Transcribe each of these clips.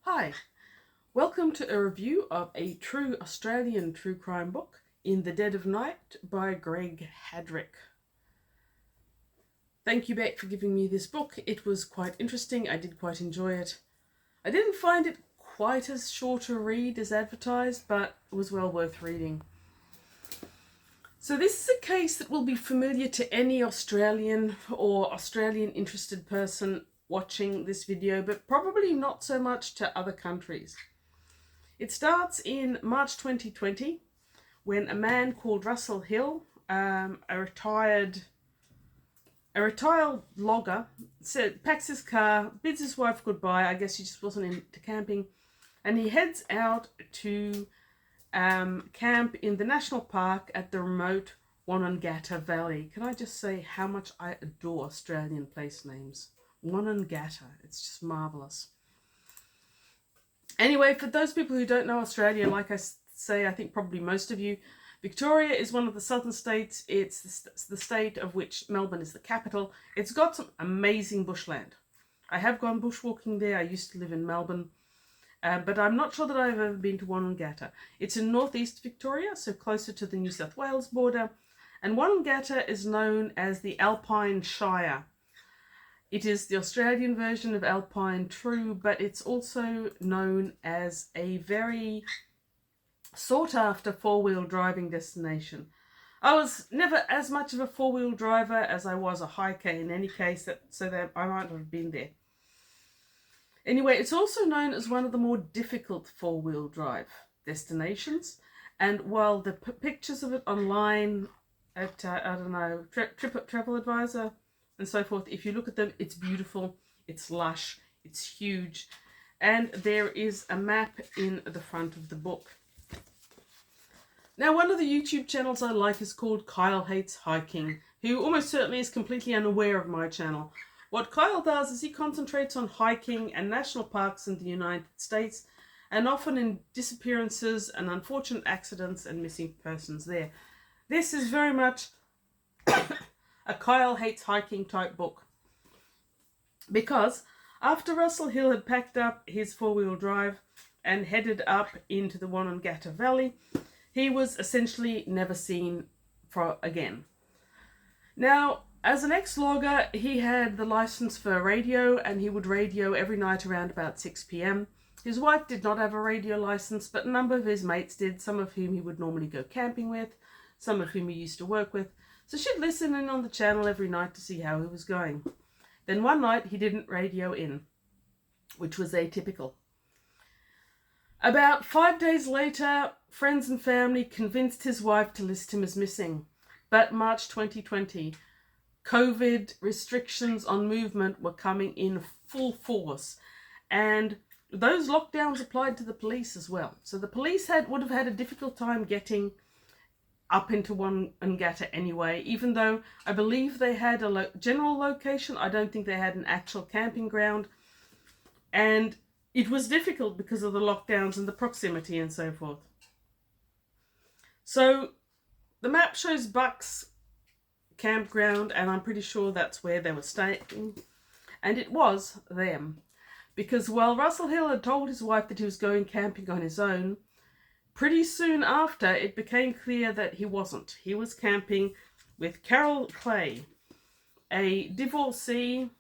Hi, welcome to a review of a true Australian true crime book, In the Dead of Night by Greg Haddrick. Thank you, Beck, for giving me this book. It was quite interesting. I did quite enjoy it. I didn't find it quite as short a read as advertised, but it was well worth reading. So this is a case that will be familiar to any Australian or Australian interested person watching this video, but probably not so much to other countries. It starts in March 2020 when a man called Russell Hill, a retired logger, packs his car, bids his wife goodbye. I guess he just wasn't into camping, and he heads out to camp in the national park at the remote Wonnangatta Valley. Can I just say how much I adore Australian place names? Wonnangatta, it's just marvellous. Anyway, for those people who don't know Australia, like I say, I think probably most of you, Victoria is one of the southern states. It's the state of which Melbourne is the capital. It's got some amazing bushland. I have gone bushwalking there. I used to live in Melbourne, but I'm not sure that I've ever been to Wonnangatta. It's in northeast Victoria, so closer to the New South Wales border, and Wonnangatta is known as the Alpine Shire. It is the Australian version of Alpine True, but it's also known as a very sought-after four-wheel driving destination. I was never as much of a four-wheel driver as I was a hiker in any case, so that I might have been there. Anyway, it's also known as one of the more difficult four-wheel drive destinations, and while the pictures of it online at, I don't know, Travel Advisor and so forth, if you look at them, it's beautiful, it's lush, it's huge, and there is a map in the front of the book. Now, one of the YouTube channels I like is called Kyle Hates Hiking, who almost certainly is completely unaware of my channel. What Kyle does is he concentrates on hiking and national parks in the United States, and often in disappearances and unfortunate accidents and missing persons there. This is very much a Kyle Hates Hiking type book, because after Russell Hill had packed up his four-wheel drive and headed up into the Wonnangatta Valley, he was essentially never seen again. Now, as an ex-logger, he had the license for radio, and he would radio every night around about 6 p.m. His wife did not have a radio license, but a number of his mates did, some of whom he would normally go camping with, some of whom he used to work with. So she'd listen in on the channel every night to see how he was going. Then one night he didn't radio in, which was atypical. About 5 days later, friends and family convinced his wife to list him as missing. But March 2020, COVID restrictions on movement were coming in full force, and those lockdowns applied to the police as well. So the police would have had a difficult time getting up into Wonnangatta anyway, even though I believe they had a general location. I don't think they had an actual camping ground, and it was difficult because of the lockdowns and the proximity and so forth. So the map shows Buck's campground, and I'm pretty sure that's where they were staying, and it was them, because while Russell Hill had told his wife that he was going camping on his own, pretty soon after it became clear that he wasn't. He was camping with Carol Clay, a divorcee,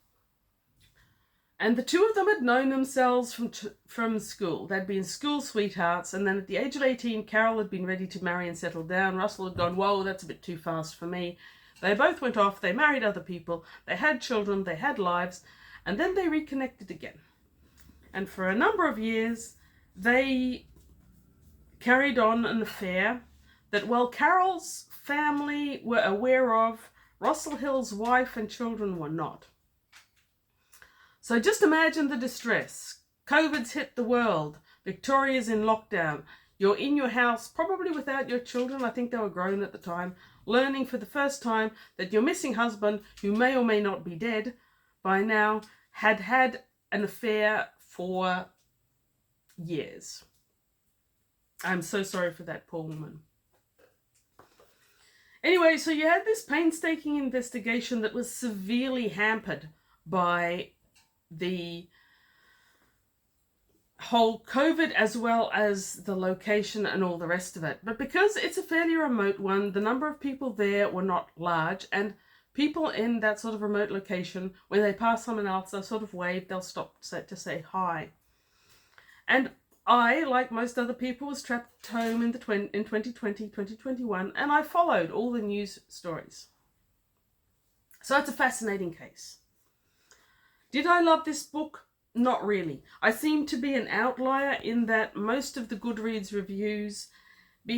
and the two of them had known themselves from school. They'd been school sweethearts, and then at the age of 18, Carol had been ready to marry and settle down. Russell had gone, whoa, that's a bit too fast for me. They both went off, they married other people, they had children, they had lives, and then they reconnected again. And for a number of years, they carried on an affair that, while Carol's family were aware of, Russell Hill's wife and children were not. So just imagine the distress. COVID's hit the world. Victoria's in lockdown. You're in your house, probably without your children. I think they were grown at the time, learning for the first time that your missing husband, who may or may not be dead by now, had had an affair for years. I'm so sorry for that poor woman. Anyway, so you had this painstaking investigation that was severely hampered by the whole COVID as well as the location and all the rest of it. But because it's a fairly remote one, the number of people there were not large, and people in that sort of remote location, when they pass someone else, they'll sort of wave, they'll stop to say hi. And I, like most other people, was trapped home in 2020, 2021, and I followed all the news stories. So it's a fascinating case. Did I love this book? Not really. I seem to be an outlier in that most of the Goodreads reviews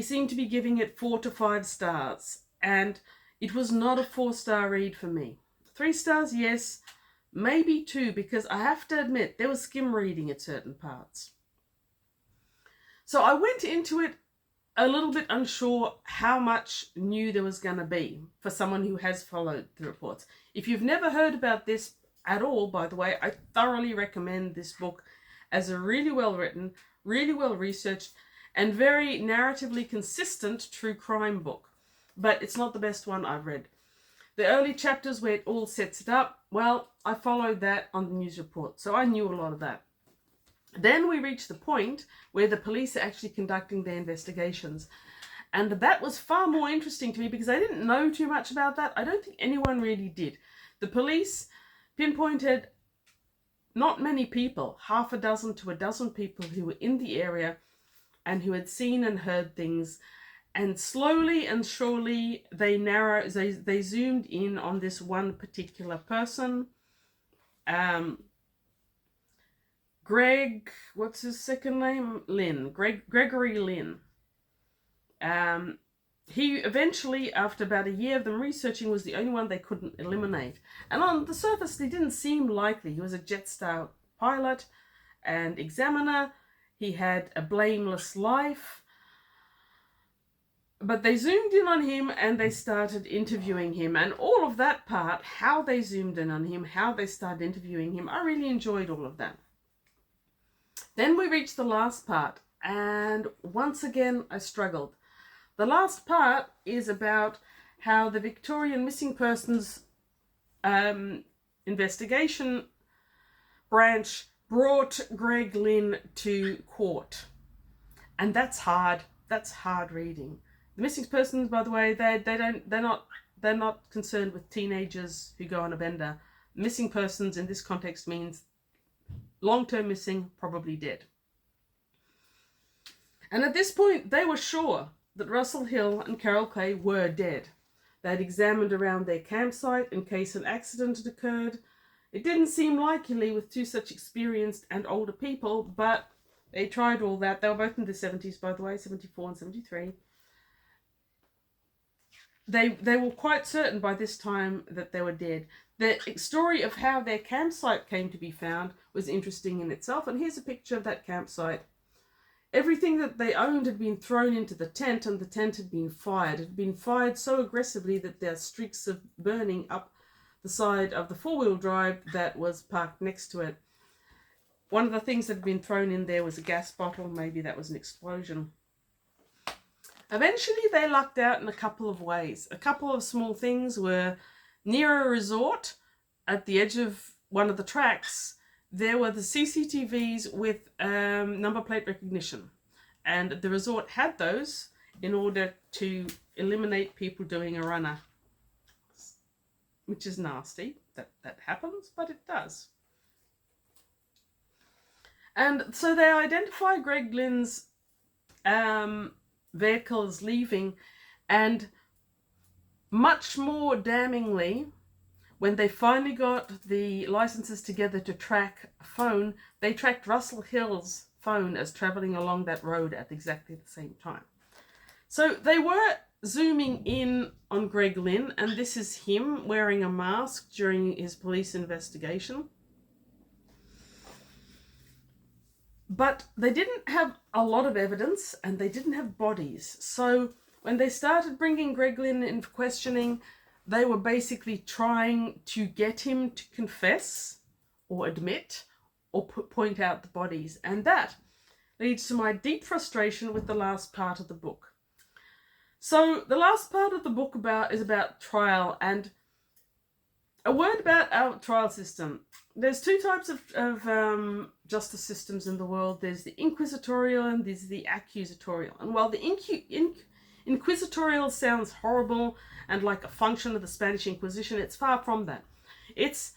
seem to be giving it 4 to 5 stars, and it was not a 4-star read for me. 3 stars, yes, maybe 2, because I have to admit there was skim reading at certain parts. So I went into it a little bit unsure how much new there was going to be for someone who has followed the reports. If you've never heard about this at all, by the way, I thoroughly recommend this book as a really well written, really well researched, and very narratively consistent true crime book. But it's not the best one I've read. The early chapters where it all sets it up, well, I followed that on the news report, so I knew a lot of that. Then we reach the point where the police are actually conducting their investigations. And that was far more interesting to me because I didn't know too much about that. I don't think anyone really did. The police pinpointed not many people, half a dozen to a dozen people who were in the area and who had seen and heard things. And slowly and surely they zoomed in on this one particular person. Greg, what's his second name? Lynn. Gregory Lynn. He eventually, after about a year of them researching, was the only one they couldn't eliminate. And on the surface, he didn't seem likely. He was a Jetstar pilot and examiner. He had a blameless life. But they zoomed in on him and they started interviewing him. And all of that part, how they zoomed in on him, how they started interviewing him, I really enjoyed all of that. Then we reached the last part, and once again I struggled. The last part is about how the Victorian Missing Persons investigation branch brought Greg Lynn to court. And that's hard. That's hard reading. The missing persons, by the way, they're not concerned with teenagers who go on a bender. Missing persons in this context means long-term missing, probably dead. And at this point, they were sure that Russell Hill and Carol Clay were dead. They had examined around their campsite in case an accident had occurred. It didn't seem likely with 2 such experienced and older people, but they tried all that. They were both in the 70s, by the way, 74 and 73. They were quite certain by this time that they were dead. The story of how their campsite came to be found was interesting in itself, and here's a picture of that campsite. Everything that they owned had been thrown into the tent, and the tent had been fired. It had been fired so aggressively that there are streaks of burning up the side of the 4-wheel drive that was parked next to it. One of the things that had been thrown in there was a gas bottle. Maybe that was an explosion. Eventually, they lucked out in a couple of ways. A couple of small things were near a resort at the edge of one of the tracks. There were the CCTVs with number plate recognition. And the resort had those in order to eliminate people doing a runner. Which is nasty. That happens, but it does. And so they identify Greg Lynn's vehicle as leaving, and much more damningly, when they finally got the licenses together to track a phone, they tracked Russell Hill's phone as travelling along that road at exactly the same time. So they were zooming in on Greg Lynn, and this is him wearing a mask during his police investigation. But they didn't have a lot of evidence, and they didn't have bodies. So when they started bringing Greg Lynn in for questioning, they were basically trying to get him to confess or admit or point out the bodies. And that leads to my deep frustration with the last part of the book. So the last part of the book is about trial, and a word about our trial system. There's 2 types of justice systems in the world. There's the inquisitorial and there's the accusatorial. And while the inquisitorial sounds horrible and like a function of the Spanish Inquisition, it's far from that. It's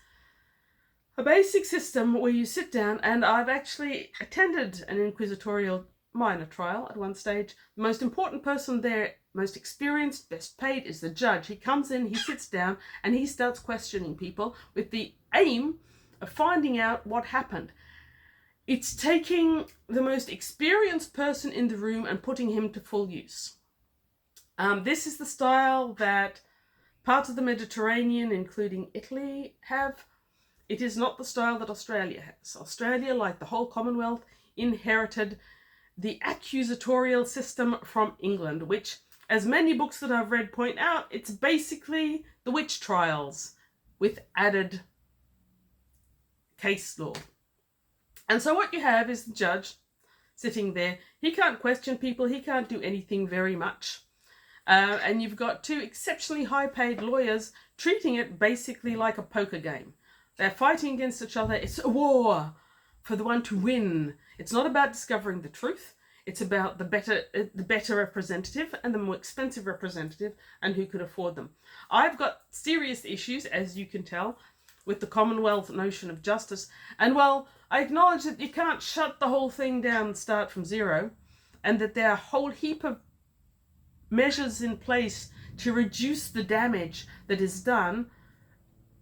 a basic system where you sit down, and I've actually attended an inquisitorial minor trial at one stage. The most important person there, most experienced, best paid, is the judge. He comes in, he sits down, and he starts questioning people with the aim of finding out what happened. It's taking the most experienced person in the room and putting him to full use. This is the style that parts of the Mediterranean, including Italy, have. It is not the style that Australia has. Australia, like the whole Commonwealth, inherited the accusatorial system from England, which, as many books that I've read point out, it's basically the witch trials with added case law. And so what you have is the judge sitting there. He can't question people. He can't do anything very much. And you've got two exceptionally high-paid lawyers treating it basically like a poker game. They're fighting against each other. It's a war for the one to win. It's not about discovering the truth. It's about the better representative and the more expensive representative and who could afford them. I've got serious issues, as you can tell, with the Commonwealth notion of justice. And while I acknowledge that you can't shut the whole thing down and start from zero, and that there are a whole heap of measures in place to reduce the damage that is done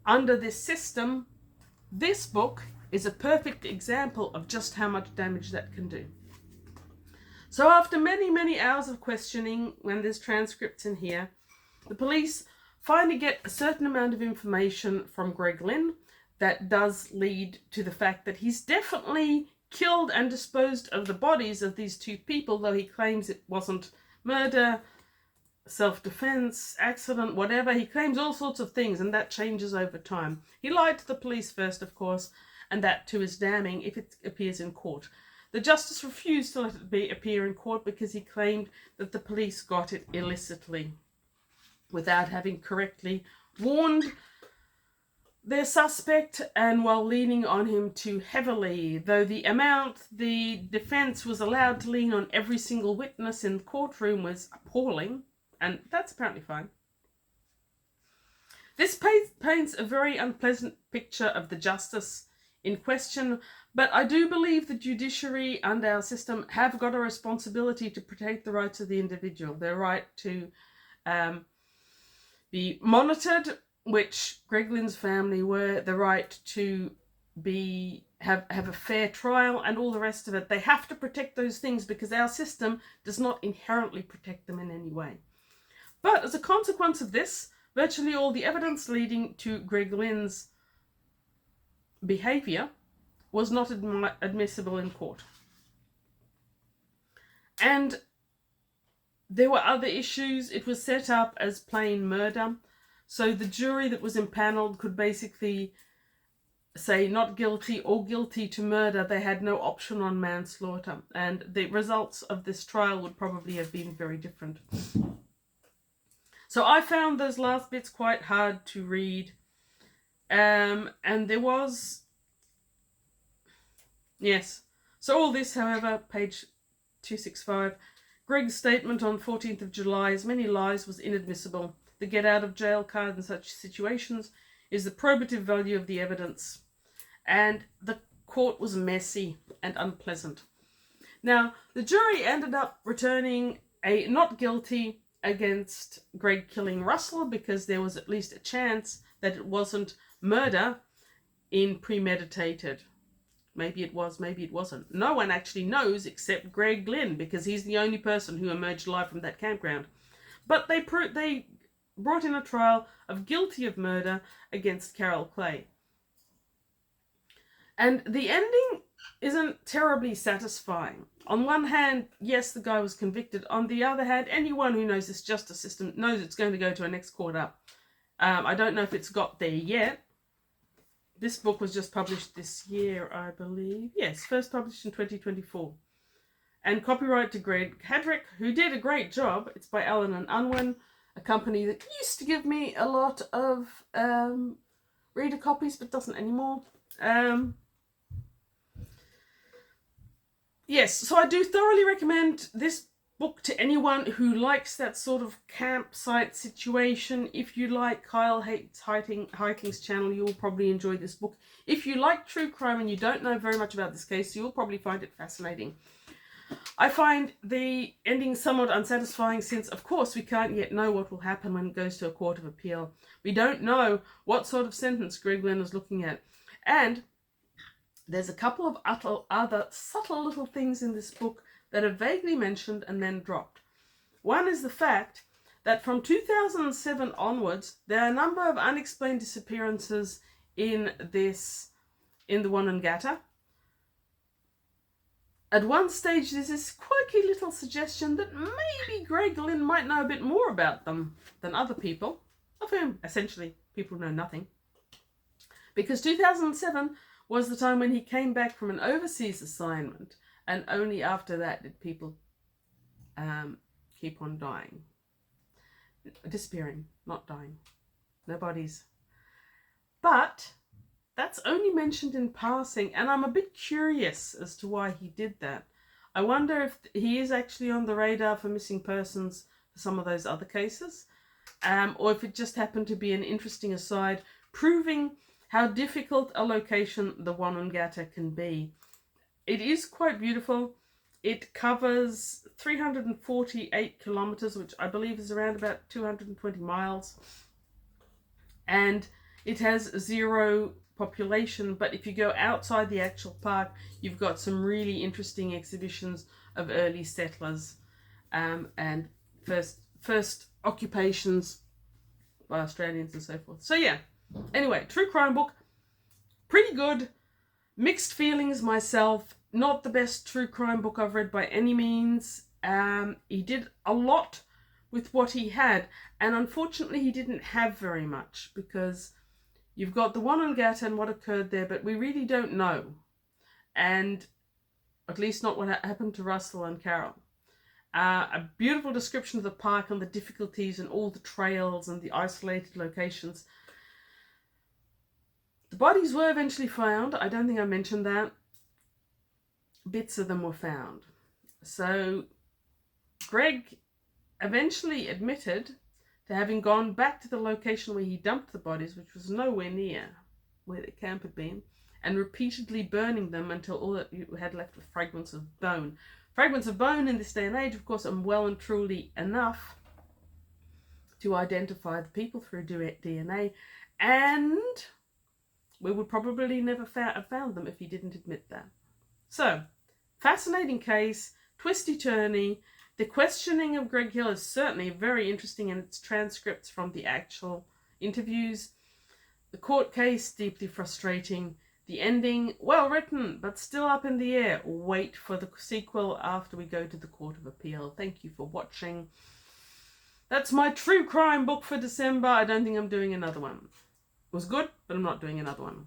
under this system, this book is a perfect example of just how much damage that can do. So after many, many hours of questioning, when there's transcripts in here, the police finally get a certain amount of information from Greg Lynn that does lead to the fact that he's definitely killed and disposed of the bodies of these two people, though he claims it wasn't murder, self-defense, accident, whatever. He claims all sorts of things, and that changes over time. He lied to the police first, of course, and that too is damning if it appears in court. The justice refused to let it appear in court because he claimed that the police got it illicitly, without having correctly warned their suspect, and while leaning on him too heavily, though the amount the defense was allowed to lean on every single witness in the courtroom was appalling, and that's apparently fine. This paints a very unpleasant picture of the justice in question, but I do believe the judiciary and our system have got a responsibility to protect the rights of the individual, their right to be monitored, which Greg Lynn's family were, the right to have a fair trial and all the rest of it. They have to protect those things because our system does not inherently protect them in any way. But as a consequence of this, virtually all the evidence leading to Greg Lynn's behaviour was not admissible in court. And there were other issues. It was set up as plain murder. So the jury that was impaneled could basically say not guilty or guilty to murder. They had no option on manslaughter. And the results of this trial would probably have been very different. So I found those last bits quite hard to read. And there was... Yes. So all this, however, page 265, Greg's statement on 14th of July, as many lies, was inadmissible. The get out of jail card in such situations is the probative value of the evidence. And the court was messy and unpleasant. Now, the jury ended up returning a not guilty against Greg killing Russell because there was at least a chance that it wasn't murder in premeditated. Maybe it was, maybe it wasn't. No one actually knows except Greg Lynn because he's the only person who emerged alive from that campground. But they brought in a trial of guilty of murder against Carol Clay. And the ending isn't terribly satisfying. On one hand, yes, the guy was convicted. On the other hand, anyone who knows this justice system knows it's going to go to a next court up. I don't know if it's got there yet. This book was just published this year, I believe. Yes, first published in 2024. And copyright to Greg Haddrick, who did a great job. It's by Allen and Unwin, a company that used to give me a lot of reader copies, but doesn't anymore. Yes, so I do thoroughly recommend this book to anyone who likes that sort of campsite situation. If you like Kyle Hates Hiking's channel, you'll probably enjoy this book. If you like true crime and you don't know very much about this case, you'll probably find it fascinating. I find the ending somewhat unsatisfying since, of course, we can't yet know what will happen when it goes to a court of appeal. We don't know what sort of sentence Greg is looking at. And there's a couple of other subtle little things in this book that are vaguely mentioned and then dropped. One is the fact that from 2007 onwards, there are a number of unexplained disappearances in the Wonnangatta. At one stage, there's this quirky little suggestion that maybe Greg Lynn might know a bit more about them than other people, of whom essentially people know nothing. Because 2007 was the time when he came back from an overseas assignment, and only after that did people keep on dying. Disappearing, not dying. No bodies. But that's only mentioned in passing, and I'm a bit curious as to why he did that. I wonder if he is actually on the radar for missing persons for some of those other cases, or if it just happened to be an interesting aside, proving how difficult a location the Wonnangatta can be. It is quite beautiful. It covers 348 kilometers, which I believe is around about 220 miles. And it has zero population, but if you go outside the actual park, you've got some really interesting exhibitions of early settlers and first occupations by Australians and so forth. So yeah, anyway, true crime book, pretty good. Mixed feelings myself. Not the best true crime book I've read by any means. He did a lot with what he had, and unfortunately he didn't have very much, because you've got the Wonnangatta and what occurred there, but we really don't know. And at least not what happened to Russell and Carol. A beautiful description of the park and the difficulties and all the trails and the isolated locations. The bodies were eventually found. I don't think I mentioned that. Bits of them were found. So Greg eventually admitted to having gone back to the location where he dumped the bodies, which was nowhere near where the camp had been, and repeatedly burning them until all that you had left were fragments of bone. Fragments of bone in this day and age, of course, are well and truly enough to identify the people through DNA, and we would probably never have found them if he didn't admit that. So, fascinating case, twisty-turny. The questioning of Greg Hill is certainly very interesting in its transcripts from the actual interviews. The court case, deeply frustrating. The ending, well written, but still up in the air. Wait for the sequel after we go to the Court of Appeal. Thank you for watching. That's my true crime book for December. I don't think I'm doing another one. It was good, but I'm not doing another one.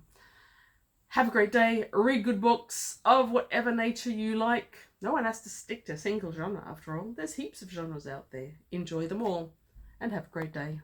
Have a great day. Read good books of whatever nature you like. No one has to stick to a single genre after all. There's heaps of genres out there. Enjoy them all and have a great day.